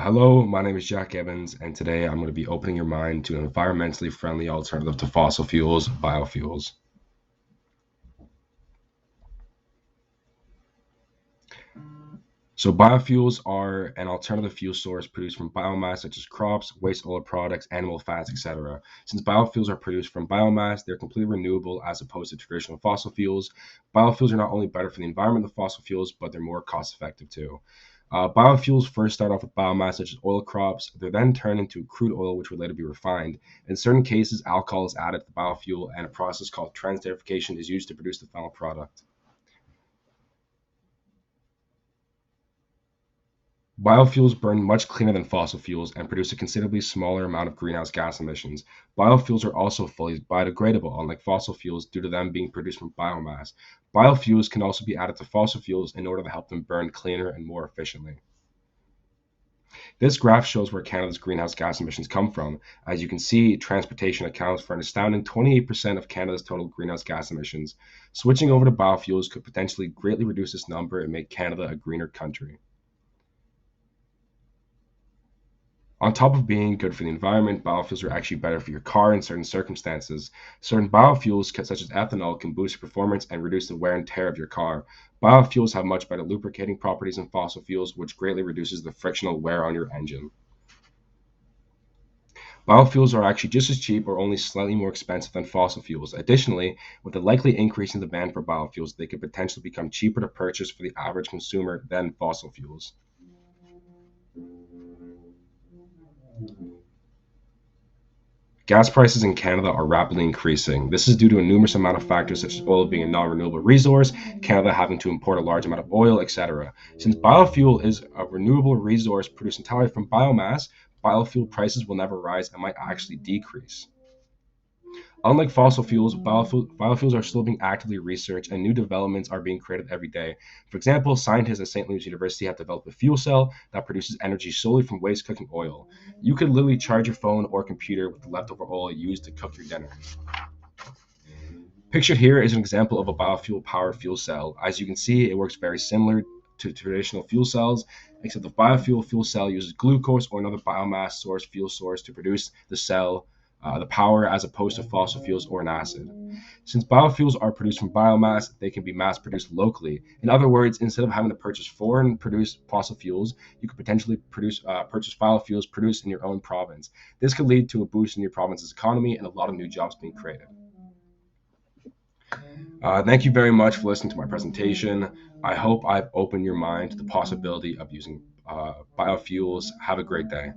Hello, my name is Jack Evans, and today I'm going to be opening your mind to an environmentally friendly alternative to fossil fuels, biofuels. So, biofuels are an alternative fuel source produced from biomass such as crops, waste oil products, animal fats, etc. Since biofuels are produced from biomass, they're completely renewable as opposed to traditional fossil fuels. Biofuels are not only better for the environment than fossil fuels, but they're more cost effective too. Biofuels first start off with biomass such as oil crops. They're then turned into crude oil, which would later be refined. In certain cases, alcohol is added to the biofuel, and a process called transesterification is used to produce the final product. Biofuels burn much cleaner than fossil fuels and produce a considerably smaller amount of greenhouse gas emissions. Biofuels are also fully biodegradable, unlike fossil fuels, due to them being produced from biomass. Biofuels can also be added to fossil fuels in order to help them burn cleaner and more efficiently. This graph shows where Canada's greenhouse gas emissions come from. As you can see, transportation accounts for an astounding 28% of Canada's total greenhouse gas emissions. Switching over to biofuels could potentially greatly reduce this number and make Canada a greener country. On top of being good for the environment, biofuels are actually better for your car in certain circumstances. Certain biofuels, such as ethanol, can boost performance and reduce the wear and tear of your car. Biofuels have much better lubricating properties than fossil fuels, which greatly reduces the frictional wear on your engine. Biofuels are actually just as cheap or only slightly more expensive than fossil fuels. Additionally, with the likely increase in demand for biofuels, they could potentially become cheaper to purchase for the average consumer than fossil fuels. Gas prices in Canada are rapidly increasing. This is due to a numerous amount of factors such as oil being a non-renewable resource, Canada having to import a large amount of oil, etc. Since biofuel is a renewable resource produced entirely from biomass, biofuel prices will never rise and might actually decrease. Unlike fossil fuels, biofuels are still being actively researched and new developments are being created every day. For example, scientists at St. Louis University have developed a fuel cell that produces energy solely from waste cooking oil. You could literally charge your phone or computer with the leftover oil used to cook your dinner. Pictured here is an example of a biofuel powered fuel cell. As you can see, it works very similar to traditional fuel cells, except the biofuel fuel cell uses glucose or another biomass source fuel source to produce the power, as opposed to fossil fuels or an acid. Since biofuels are produced from biomass, they can be mass produced locally. In other words, instead of having to purchase foreign produced fossil fuels, you could potentially purchase biofuels produced in your own province. This could lead to a boost in your province's economy and a lot of new jobs being created. Thank you very much for listening to my presentation. I hope I've opened your mind to the possibility of using biofuels. Have a great day.